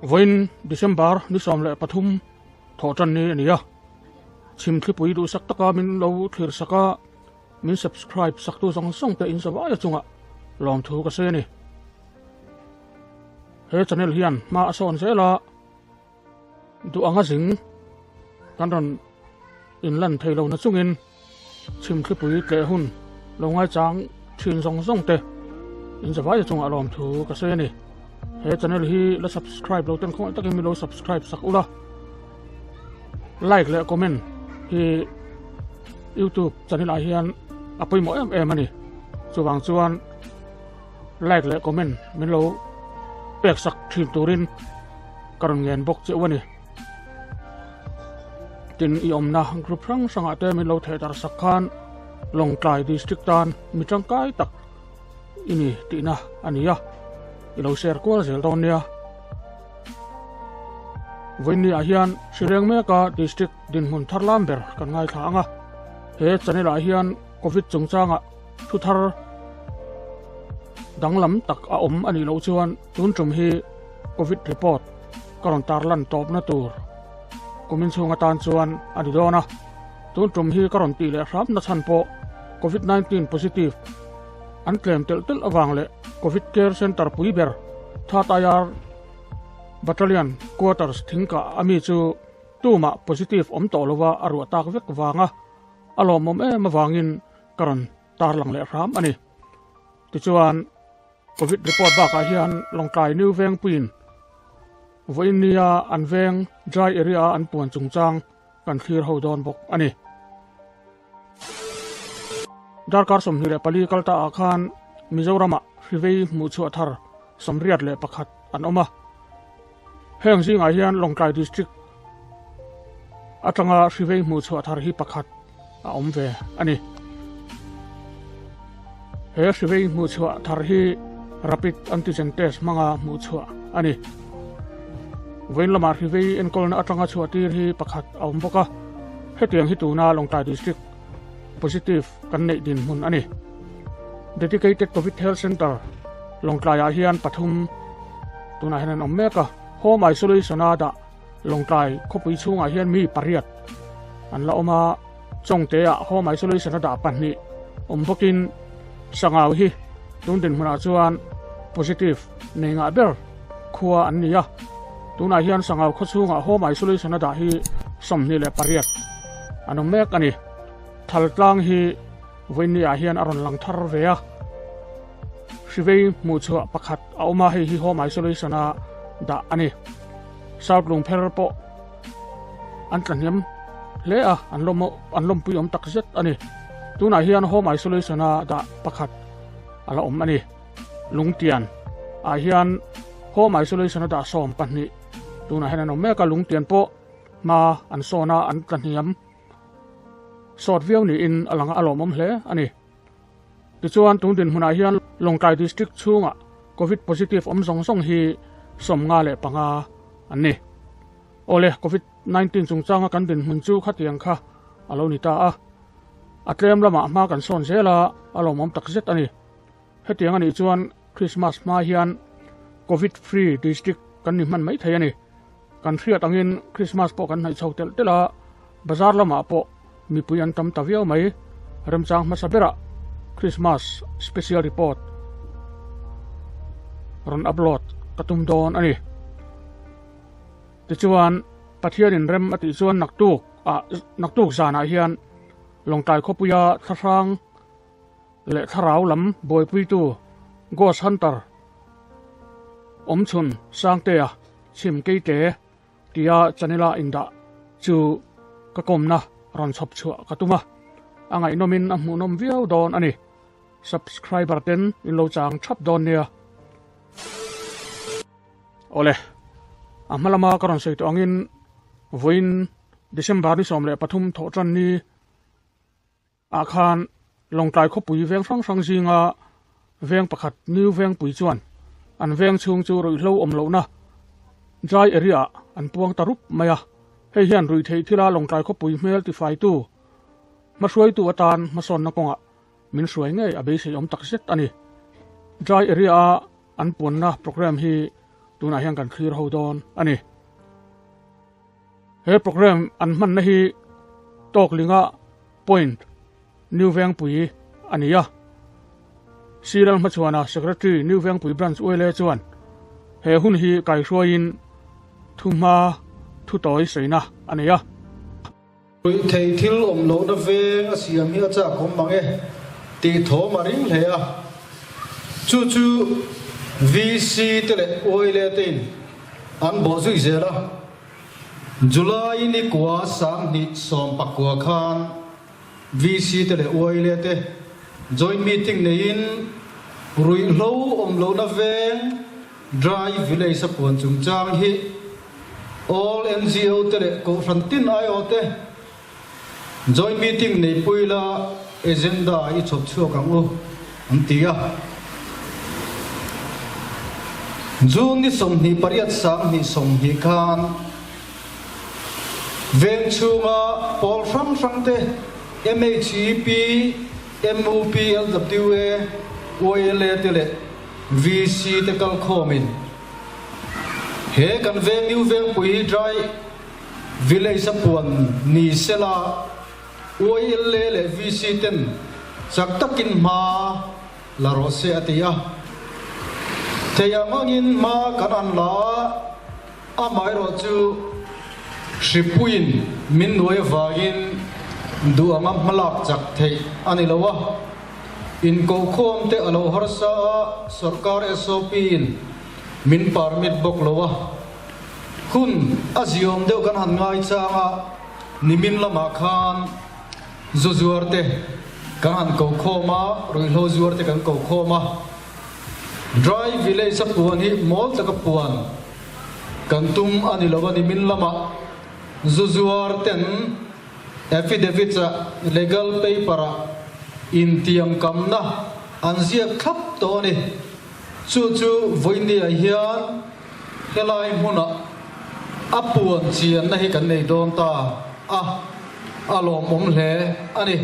Voin December ni som le pathum thotan ni ania chim thipui du sak taka min lo thlir saka min subscribe sak tu song song te in sawa ya chunga lom thu ka se ni he channel hian ma son se la du anga jing kan ron in lan thailo na chungin chim thipui te hun lo ngai chang thin song song te in sawa ya chunga lom thu ka se ni he channel hi la subscribe lo ten khong takin mi lo subscribe sak ula like le comment hi YouTube channel a hian apoi mo em ani chuwang chuan like le comment min lo pek sak thin turin karon ngen bok che wani tin i omna group rang sanga te min lo the dar sakhan Longtlai district tan mi tangkai tak ini tina ania ilo share ko zel don nia Voini a hian Sireng Meka district din hun tharlam ber kan ngai thanga he channel a hian covid chungchanga thu thar danglam tak a om ani lo chuan tun tum hi covid report karon tarlan top na tur komin chunga tan chuan ani dona tun tum hi karon ti le ram na chan po covid 19 positive an claim tel awang le covid care center pui ber tha tayar battalion quarters thingka ami chu tuma positive om to lowa aru atak vek wanga alom mom mawangin karon tarlang le ram ani ti chuan covid report ba ka hian Longtlai new veng puin Voinia an veng dry area an puan chungchang kan thlir ho don bok ani darkar som ni le pali kalta akhan Mizorama Hriwei mu chu athar somriat le pakhat an oma heng zinga hian Longtlai district atanga Hriwei mu chu athar hi pakhat a om ve ani he Hriwei mu chu athar hi rapid antigen test manga mu chu ani Voinlama Hriwei enkolna atanga chu atir hi pakhat a om boka hetiang hi tuna Longtlai district positive kan nei din mun ani dedicated covid health center Longtlai a hian pathum tuna hian om meka home isolation ada Longtlai khopui chunga hian mi pariat an la oma chongte a home isolation ada panni om bokin sangau hi tun din huna chuan positive nenga ber khuwa an nia tuna hian sangau kho chunga home isolation ada hi somni le pariat anom mek ani thaltlang hi Voini a hian aron lang thar ve a Hriwei mu chu pakhat a oma hi home isolation a da ani South Lungpher po an tlanhiam le a an lom pui om tak zet ani tuna hian home isolation a da pakhat ala om ani Lungtian a hian home isolation a da som panni tuna hian an meka Lungtian po ma an sona an tlanhiam sort viau ni in alanga alomom hle ani ti chuan tung din huna hian Longtlai district chunga covid positive om song hi somnga le panga ani ole covid 19 chungchanga kan din hun chu khatiang kha alo ni ta a atlem lama ma kan son zela alomom takzet ani hetiang ani chuan Christmas ma hian covid free district kan ni man mai thai ani kan thria tangin Christmas po kan nai chhotel tela bazar lama po mi puyan tam taviau mai ramchang masabera Christmas special report ron upload katum don ani ti chuan pathian in rem ati chuan naktuk zana hian Longtlai khopuya tharang le tharau lam boipui tu ghost hunter omchun sangte a chim keite tia chanela inda chu ka komna ron chop chua katuma angai nomin a hmunom viau don ani subscriber ten in lo chang chap don nia ole amalama karon sei to angin Voin December ni som le pathum thotan ni akhan Longtlai khopui veng sang jinga veng pakhat new veng pui chuan an veng chung chu roi hlo om lo na dry area an puang tarup maya hei hian rui thei thila Longtlai khopui mel ti fai tu ma hruai tu atan ma son na konga min hruai ngai abe sei om tak zet ani dry area an puan na program hi tu na hian kan khir ho don ani he program an man na hi tok linga point new veng pui ania siral ma chuana secretary new veng pui branch oile chuan he hun hi kai hruain thuma thu toi seina ania Rui thei thil lo na veng a siam hi cha kom mange ti tho maring hle a chu VC te le oile tin an bo zui zela July ni kwa sang ni som pakwa khan VC te le oile te joint meeting nei in rui lo na veng drive village sa pon chung chang hi all NGO te le ko frontin ai ote joint meeting nei puila agenda I chop chho kang o antia June ni som ni pariat sang ni som hi khan ven chunga pol sang te MHEP MOP LWA OLA te le VC te kal khomin he kan veng new veng pui dry village sapuan ni sela OLA le VC ten sak takin ma la rose atia Teyamangin ma kanan la amai ro chu shipuin min noi vagin du anga malak chak thei ani lawa in ko khom te alo harsa sarkar SOP in min permit bok lawa hun aziom deu kan han ngai changa nimin lama khan zuzuar te kan han ko khoma roi lo zuar te kan ko khoma Drive village sa puan hi mall taka puan kantum ani lawani min lama zuzuar ten affidavit sa legal paper in tiang kamna anzia khap to ni chu voini a hian helai huna apuan chian na hi kan nei don ta alom om hle ani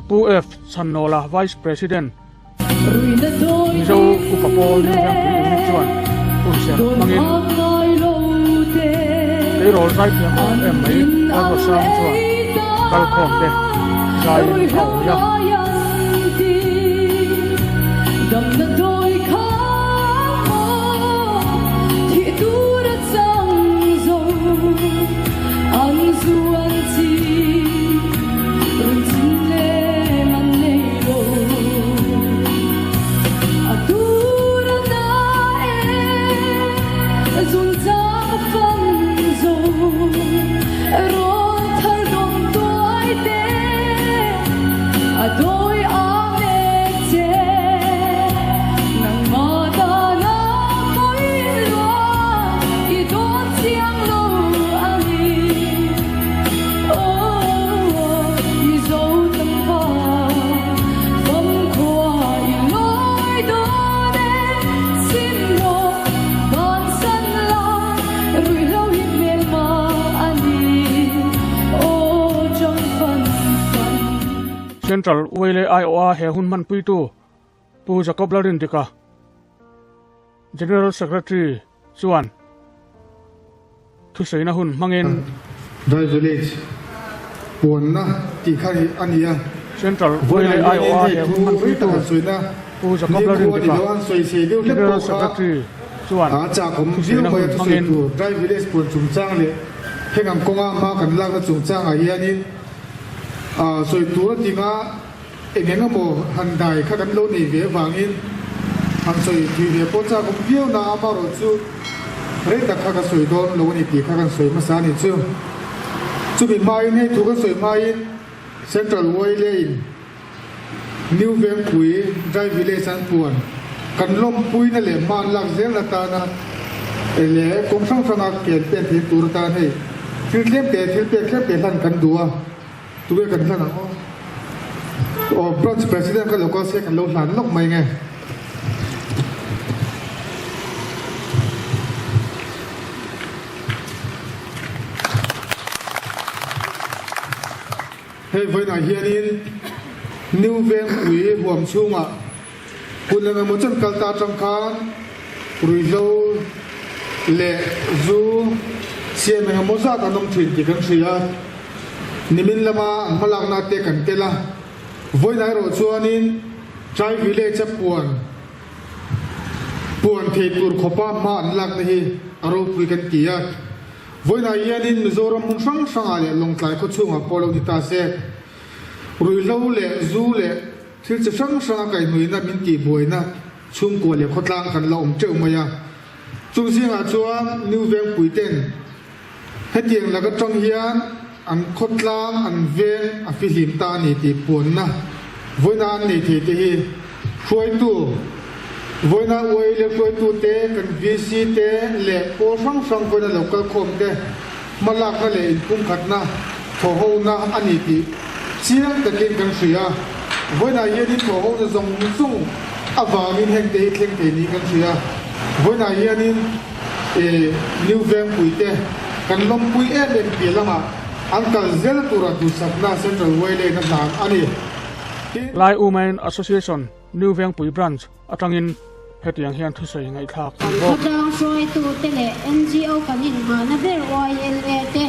PUF Sanola Vice President Mizo Kupapol New Veng Pui Unit Chuan Unsian Mangin They roll right here on M.A. Alva Sang Chuan Kalkhom De Zain Auya Central Wele Iowa he hun man pui tu pu Jacob Larin dika General Secretary Chuan thu seina hun mangin Drive village puan na ti khai ania Central Wele Iowa he hun man pui tu pu Jacob Larin dika General Secretary Chuan cha kom jiu ko ya mangin Drive village puan chung chang le hengam konga ma kan la ka chung chang a hiani soi tu tinga engenga mo handai kha kan lo ni ve wangin han soi thi ve po cha kom viu na ma ro chu re ta kha ka soi don lo ni ti kha kan soi ma sa ni chu bi mai nei thu ka soi mai Central Wele New Veng Pui Drive village an puan kan lom pui na le man lak zel la ta na ele kom sang sang ke pe thi tur ta nei thil lem te thil pe lan kan dua tu kan lan o branch president ka local se kan lo hlan lok mai nge ให้ไว้หน่อยเฮียนินนิวเวงคุยห่วมชุ่งอ่ะคุณเลยมันจังกัลตาจังคานรุยโลเละจูเสียมันมันจะตั้งน้ำถิ่นที่กันเสียนิมินละมาลังนาเตกันเตละไว้หน่อยรถชวนินใจวิเลจะปวนเทตุรขบ้ามาอันลักนี่อารมณ์คุยกันกี่อ่ะไว้หน่อยเฮียนินมิโซรัมมุ่งสังอะไรลงใจเขาชุ่งอ่ะพอเราดิตาเสกรุยโลเละจูเละที่จะสังไก่หนุ่ยนะมินตีบวยนะชุ่มกลัวเละขดล่างกันเราอมเจ้ามาyaจุงเสียงอาจวนนิวเวงปุยเต้นให้เตียงแล้วก็จังเฮียนอันขดล่างอันเวงอฟิลิมตานี่ตีปวนนะวันนั้นนี่ที่ที่ช่วยตัววันนั้นวันเล็กช่วยตัวเต้กันวิสิเต้เละโพสังคนนั้นเราก็คมเต้มาลักกันเลยคุ้มขัดนะโถหูนะอันนี้ที่เสียงตะกินกันเสียวันนั้นยันที่โถหูจะส่งส่งอาวามินแห่งเตะเข่งเตะนี้กันเสียวันนั้นยันนิวเวงปุยเต้กันลมปุยเล่นเปลี่ยนละมาอันกัลเซลตัวรัดูสักนาเซ็นทรัลเวย์เลยนั่นอันนี้ไลอูแมนแอสโซเชชันนิวเวงปุยบรันช์อัตรังอินเหตุอย่างเฮียนทุเสียงไงทักเขาดังช่วยตัวเตะ NGO กันอินมานะเบล YLA เตะ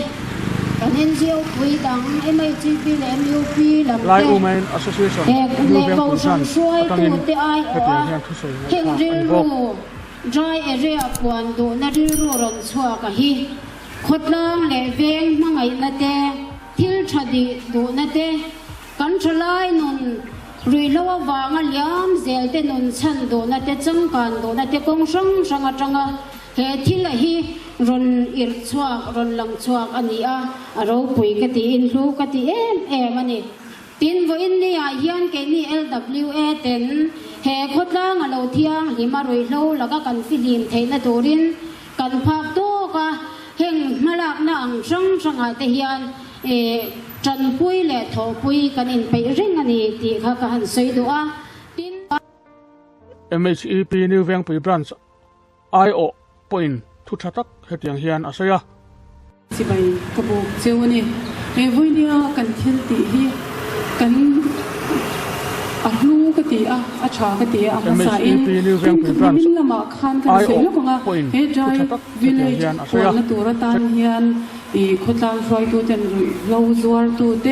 กัน NGO ปุยดัง MIGP และ MUP หลังเตะไลอูแมนแอสโซเชชันนิวเวงปุยบรันช์อัตรังอินเหตุอย่างเฮียนทุเสียงไงทักบอกdry area ปวนดูนาริรูรันชัวกะฮีขดล่างเลเวงมังไงนาเตทิลชดีดูนาเตกันชลายนุนรุยลววางลยามเซลเตนุนชันดูนาเตจังกันดูนาเตกงสังสังจังเฮทิลฮีรุนอิรชัวรุนลังชัวอันนี้เราปุยกติอินลูกติมันนี่ตินวันนี้ยันเกนี่ LWA เต็นเฮขดล่างเราเที่ยงหิมารุยโลแล้วก็กันฟิลิมเทนตูรินกันพักตัวก็เฮงมาลักนางสังหายเทียนจันปุยและทอปุยกันอินไปเร่งอันนี้ที่เขากันสวยตัวติน MHEP นิวเวงปุยบรันช์ IO ปอยน์ทุกชาติเหตุอย่างเฮียนอาศัยสิไปกบเจ้านี่วันนี้กันเที่ยงตีฮีกันลูกตีชากตีมาใส่มินละมาคันกันเสียงว่าเฮ้ยใจวิลเลจคนละตัวละตาเฮียนคนต่างช่วยตัวเต็มเราจวดตัวเต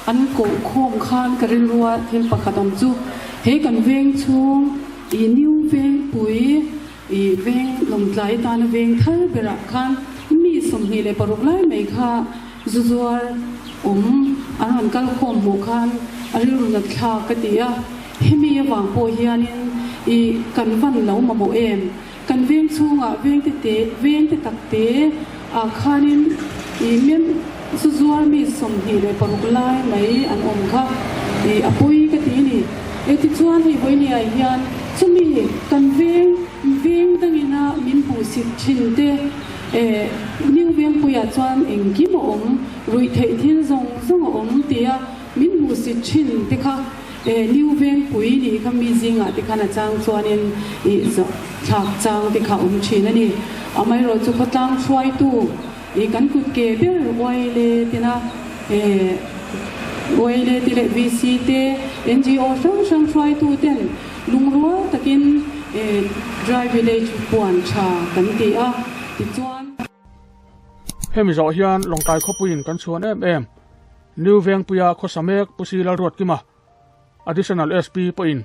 อันโกโคมคันกันเรัวเที่ยงปากดำจูเฮ้กันเวงช่วงนิวเวงปุยเวงลมไหลตาเวงเท่าเบรักคันมีสมเหตุปรุกไล่ไม่ค่ะจวดอันนั้นกันโคมหูคันอันนี้รุ่นนักข่าวก็ตีเฮมีวางโพเฮียนินกันวันเหลามาโบกันเวียงช่วงเวียงเตะเวียงตักเตะข้านินเมียนสุจวนมีสมเหตุปรุกไล่ไหมอันค่ะปุยก็ตีนี่ที่ชวนให้ไว้เนี่ยเฮียนจะมีกันเวียงตั้งนะมินผู้สิชินเตนิวเวียงปุยชวนเองกิมรุยเททินซงเตียมินผู้สิชินเตค่ะนิวเวงปุยนี่คำมีจริงที่ขณะจางส่วนนี้ฉากจางที่เขาชินนั่นนี่ไม่รู้จุดจางช่วยตู้กันกุดเก็บไว้เลยที่นะไว้เลยที่เลวิสิเต NGO ช่วยตู้เต้นลุงรัวตะกินdry village ปวนชากันที่ที่จวนเฮมิจอเฮียนลงไต่ขบุยนกันชวนนิวเวงปุยข้อสมัยปุสีลารวดกิมาadditional SP ปอยน์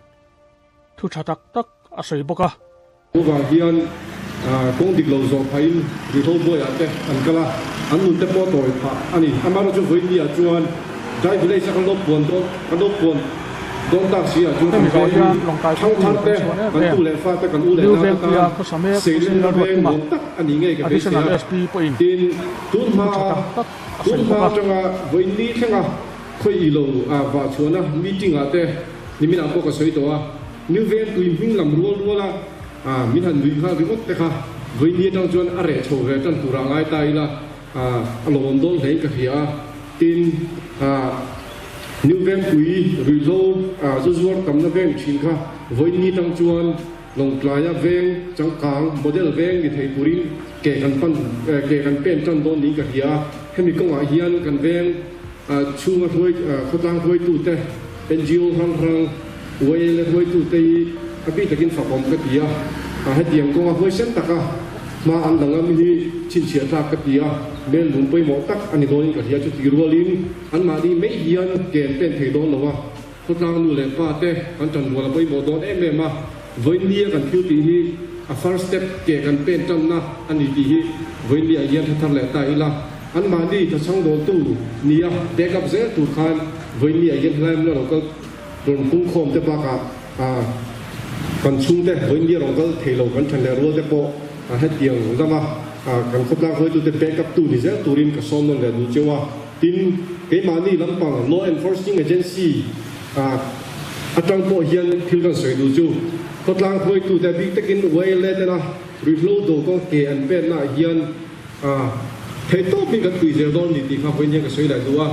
ทุกชาติตักอาศัยบกะผู้ว่าเฮียนกงดิกโลโซพายน์ดิโทบอยอาเตอันกละอันนุ่นเตปโต้ผ่าอันนี้อามาเราจะวิ่งนี่จวนได้ไปเลยสักลบปวนตัวกันลบปวนโดนตักเสียจุดที่เขาอยู่ทั้งเตะกันตู้เล่ฟ้าเตะกันตู้เล่น้ำกันเสียงระเบิดมันตักอันนี้ไงกับเสียดินตุ้นมาจังหวะวิ่งนี่ทั้งคุยอีโลว่าชวนนะมีจริงอาเตนี่มีน้ำก็สวยตัวนิวเวงปุยมิ่งลำรัวละมีทันดูค่ะดูว่าแต่ค่ะวิ่งนี่จังจวนอะไรโชว์กันจังตุรังไอตายละอารมณ์โดนเห็นกับเหี้ยตินนิวเวงปุยริโซจุดวัดกำนับเวงชิงค่ะวิ่งนี่จังจวนลงปลายเวงจังกลางโมเดลเวงที่ไทยปุริแก่กันปั้นแก่กันเป็นจังโดนนี้กับเหี้ยให้มีกงอาเฮียนกันเวง ชูมาช่วยเขาตั้งช่วยตู้เตะ NGO ครั้งเวลช่วยตู้เตะพี่ตะกินฝักผมกติยาให้เตียงก็มาช่วยเส้นตะกะมาอันดังมีที่ชินเชียร์ตากติยาเบนหลุมไปหมอตักอันนี้โดนกติยาจุดที่รัวลินอันมาดีไม่ยันเกณฑ์เป็นเทโดนหรอวะเขาตั้งดูแลป้าเตะอันจันหัวเราไปหมอโดนมาวันนี้กันคิวตีฮีfirst step เกณฑ์กันเป็นจำนะอันนี้ตีฮีวันนี้ยันทันแหละตายละอันมาดีจะช่างโดนตู้นี่อ่ะเด็กกับเจ้าตู้คานวันนี้ยันทันแล้วเราก็โดนพุ่งโคมจะปากกันชุ่มเตะวันนี้เราก็เทโลกันทันแล้วรู้แต่พอให้เตียงจะมากันคบล้างเคยตู้เตะเป๊กกับตู้นี่เจ้าตู้ริมกับซ้อมนั่นแหละดูเจ้าว่าทีมเกมาดีลำปัง law enforcing agency อาจารย์พ่อเฮียนพิลกันสวยดูจู่คบล้างเคยตู้เตะบิ๊กตะกินไว้เลยนะรีโหลดก็เกอันเป็นน่ะเฮียนเฮ้ยตัวเป็นกันคุยเจอตอนนี้ที่ข้าพเจ้าก็สวยเลยดูว่า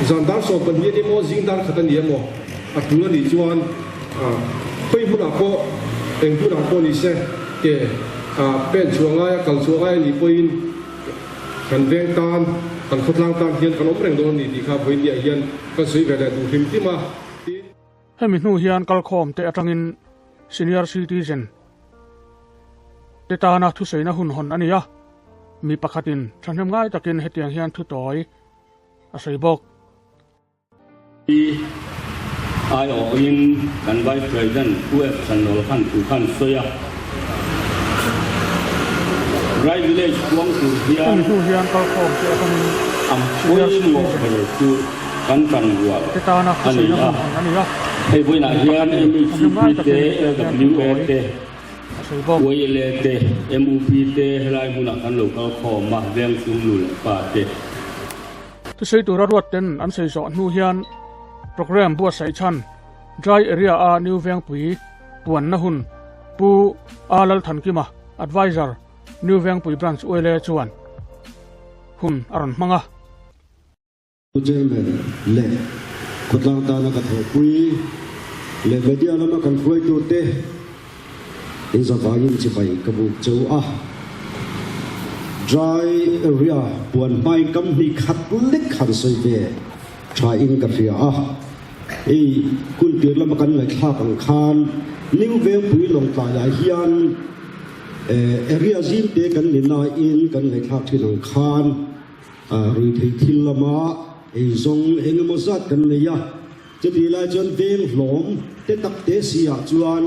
จันดาร์สอบเป็นยี่ดีโมจิงดาร์ขัดนี่โมตัวนี้จวนไปพูดอะไรเองพูดอะไรนี่เสเกเป็นช่วงไงกันช่วงไงนี่ไปกันเวียงตานกันขดลังตานเฮียนกันอมแรงตอนนี้ที่ข้าพเจ้าเฮียนก็สวยเลยดูหิมที่มาให้มีหนูเฮียนกัลคอมแต่อัตริน senior citizen แต่ตาหน้าทุเสยนะหุ่นหอนอันนี้อะมีปกติฉันทำง่ายตะกินเหตุอย่างเฮียนทุต่อยอาศัยบอกไอโออินกันไว้ประเด็นผู้เอฟสันโลขันผู้ขันสวยไรวิเลจกวางผู้เฮียนผู้เฮียนกัลคอมแต่อัตรินอัมพุยโมเปรตุกันวัวแต่ตาหน้าทุเสยนะหุ่นหอนอันนี้อะไอ้บุญนาเฮียนเอ็มอีซีพีเตW A TวายเลเตMUPเตไรบุญนากันโลกขอมาเรียงซุ่มลุลปาเตทุเสยตัวรถเต็นอันเสยสอนหนูเฮียนโปรแกรมบัวใส่ชัน dry area นิวเวียงปุยปวนนะหุ่นปูลลทันกิมา advisor นิวเวียงปุย branch อวยเลชวนหุ่นอรันมังะเจมเล่ขุดลางตานักทบปุยเล่เวดีอาลมากันคุยดูเตอินสกายินจิไปกบุกเจ้าdry area ปวนไม่กำมีขัดเล็กขัดสวยเวทรายอินกับเฟียคุณเกิดละมากันเลยข้ากังคานนิวเวลปุยลงตายเฮียนเรียจินเตกันนินาอินกันเลยข้าที่ลังคานรีทิลละมาทรงเองมุสัดกันเลยจะดีลายจนเวงหลงเตตักเตเสียจวน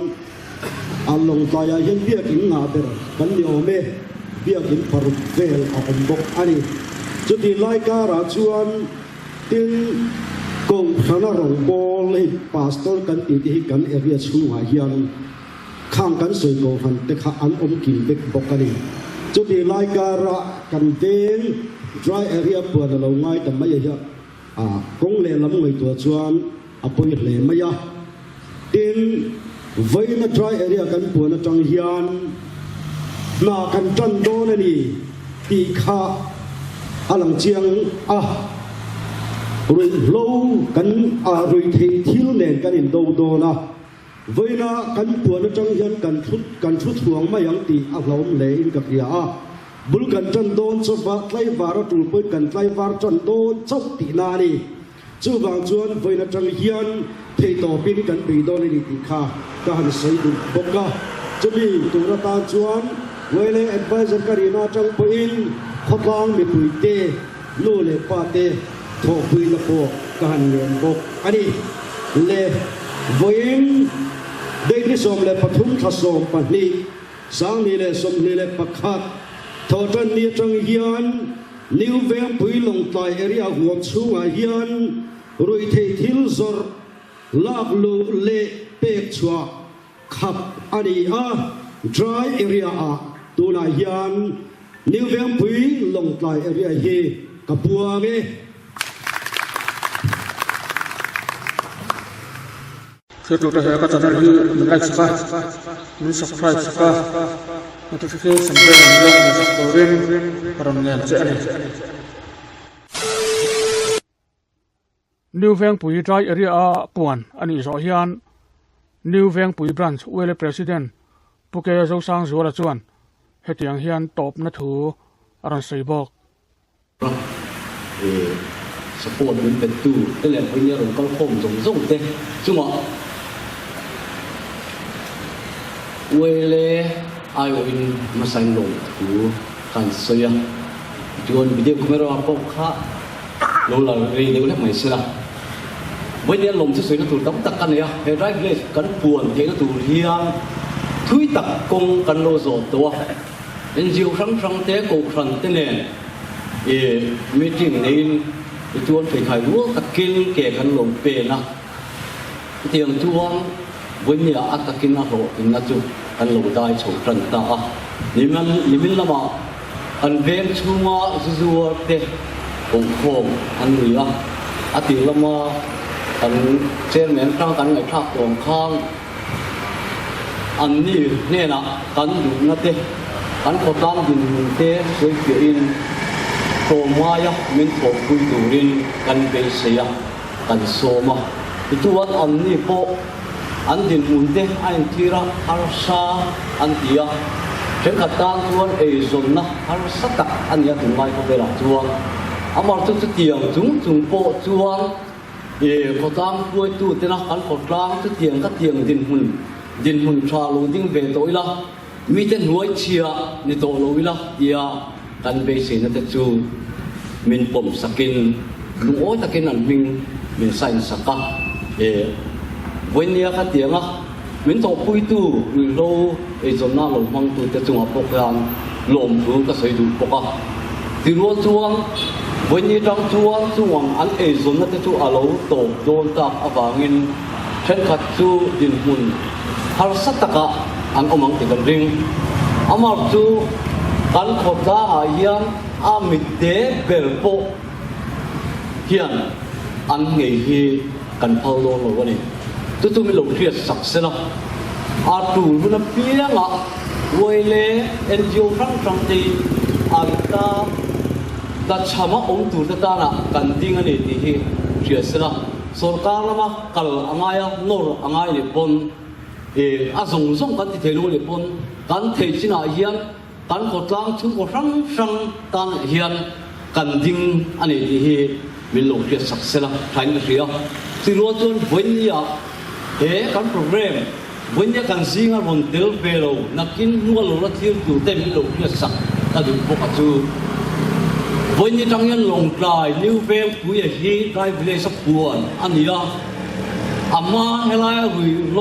ลงตายเฮียนเบียกินงาเดอกันเดียวเมเบียกินปรุเวลอมบกอันนี้จะดีลายการาจวนติงกงพระนรงบอลให้ปาสตอร์กันติดกันเอเรียชูหายยันข้างกันสวยโกฟันแต่ข้าอันอมกินเบกบกันนี่จุดที่รายการะกันเดิน dry area ปวดเราง่ายแต่ไม่ยากกงเล่ลำไม่ตัวชวนปวยเล่ไม่ยากดินไว้ใน dry area กันปวดจังยันนากันจันโดนนี่ตีข้าอลังเจียงรุ่ยโลกันรุ่ยที่เล่นกันอินโดนะเวลากันปวดจังยันกันชุดห่วงไม่ยังตีเราเล่นกับยาบุลกันจันโดนสวัสดิ์ไล่วาระตุลปุยกันไล่วาระจันโดนชอบตีนานี่จูบางจวนเวลาจังยันเทต่อปีนกันปีโดนนี่ตีข้าการใส่ดุบกะจะมีตัวตาจวนเวลาแอดไวเซอร์การีนาจังปุยขดลางมีปุยเตลู่เล่ปาเตทอปุยละโปการเงินบกอันนี้เล่วิ่งได้ที่สมเล่ปฐุมทัศสมปนีสังนี่เล่สมนี่เล่ปักขัดทอจันนี่จังยันนิวเวียงปุยลงใต้เอริอาหัวชูงยันรุ่ยเททิลซอร์ลาบลูเล่เปกชัวขับอันนี้dry area ตัวนายันนิวเวียงปุยลงใต้เอริอาเฮกับบัวเงSetelah saya kata tadi like suka, subscribe suka, notification bell yang subscribe para menyaksikan. New Veng Pui dry area puan ani sohian New Veng Pui branch wele president puke zo sang zuara chuan hetiang hian top na thu aran seibok สปอร์ตมันเป็นตู้แต่แล้ววันนี้เราก็คงส่งเต้จุงอ่ะเวลาไอโออินมาใส่ลงถูกันเสียจวนวิดีโอไม่รอพบข้าเราเรียนเดี๋ยวได้ไหมสิล่ะวันนี้ลงที่สวยก็ถูกต้องตักกันเนี่ยเห็นไรเลยกันปวนเห็นก็ถูกเฮียงทุยตักกงกันโลโซตัวเอ็นจิวครั้งเตะกูครั้งเตะเนี่ยมีจริงนี่จวนไปขายวัวตะกินแก่กันลงเปนะเตียงจวนวันนี้อัตะกินนะโหอินนะจุกันลงได้โฉกครั้งตานี่มันละมาอันเวนชัวซัวเตะโค้งอันนี้อ่ะอัติละมาอันเช่นเหมือนครั้งกันไอ้ภาคตรงข้างอันนี้เนี่ยนะกันดูนะเตะกันพอตามดินเตะสวยเกินโตมาอ่ะมันถูกคุยดูรินกันไปเสียกันโซมาตัวอันนี้พออันดินมุนเตะอันที่ระฮาร์ซาอันที่อ่ะเช่นขัดตามตัวเอซอนนะฮาร์ซาตะอันนี้ถึงไม่พอเวลาตัวอามาทุกเตียงจุงโปตัวพอตามคุยตัวเตนะกันพอตามทุกเตียงก็เตียงดินหุ่นชาลูดิ้งเวโตอีละมีแต่หน่วยเชียนี่โตโลอีละยากันไปเสียนั่นแต่จูมินปมสกินลุงโอ้ตะกินนั่นมินใส่สกัดวันนี้ก็เตียงอ่ะมินโตคุยตัวหรือโลจนหน้าลงมังตัวแต่จงอ่ะพวกเราลมรู้ก็ใส่ดูพวกอ่ะที่รัวจวงวันนี้จังจวงอันจนนั่นแต่จูอาโลโตโดนตักอวางินเช่นขัดจูดินหุ่นฮาร์สตะกะอันอมังติกันริงอามาจูกันขบตาหายันอามิเดเบลโปเฮียนอันเงียกันพาวโลโลวันนี้ตัวมีหลงเทียสักเสละอาตูมันเพียงอ่ะเวลเอ็นจิโอครั้งตีอันตาตัดชามาองตูตตานะกันดิ้งอันนี้ที่เทียสละสุรการละมากัลอ่างายโนรอ่างายญี่ปุ่นอาส่งกันที่เทโลญี่ปุ่นกันเทจินาเฮียนกันกดล้างชุกครั้งกันเฮียนกันดิ้งอันนี้ที่มีหลงเทียสักเสละใครไม่เสียที่รู้จนวันนี้กันโปรแกรมวันนี้กันสิ่งอะไรบนเทลเปโลนักกินนัวโลละที่อยู่เต็มมีหลงเทียสักกันดูพวกจูวันนี้จังยันลงกลายนิวเวลคุยฮีได้ไปเลยสักปวนอันนี้อ่ะอามาเฮลัยวิโล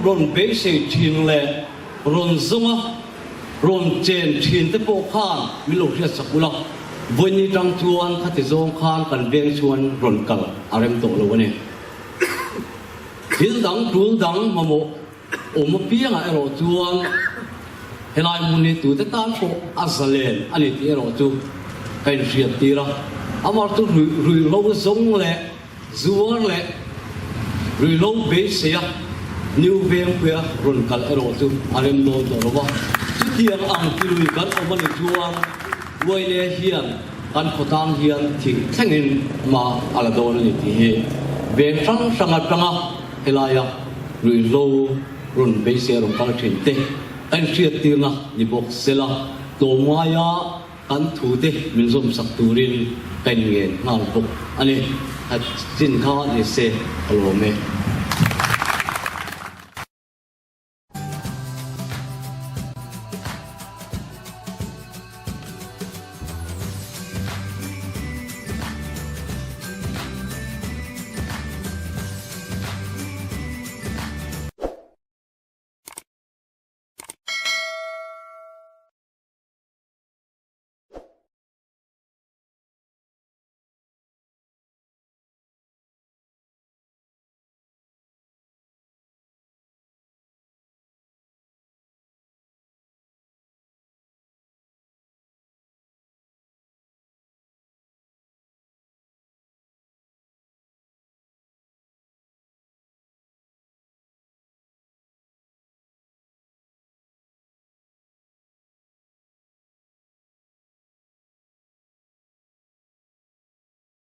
รอนเบสชินเล่รอนซุงอ่ะรอนเจนชินเตปข้านมีหลงเทียสักกุลวันนี้จังชวนขัดจงข้านกันเบียงชวนรอนกัลอะไรมันโตแล้ววันนี้หินดังดูดังมาโมโอมาเปียงอะไรจวนเฮลัยมุนีตัวแต่ตามโฟอัสเลนอันนี้ที่เราจูเป็นเสียตีระอามาตุรุยโลซงเล่ซัวเล่รุยโลเบสเซียนิวเวียงเปียรุนกัลเอโรจูอาริมโดตัวระวะทุกอย่างอังกิลุยกันเอามันจวนวัยเลี้ยเฮียนกันขดามเฮียนทิ้งแข่งอินมาอาลาโดนนี่ที่เวียงสังกัดจังอ่ะเฮลายะรุยโลรุนเบสเซียรุนกัลทิ้งเตเป็นเสียตีนะนี่บอกเสละตัวมายากันถูเตมินซมสักตูรินเป็นเงินงานบุกอันนี้สินค้าที่เซอโลเม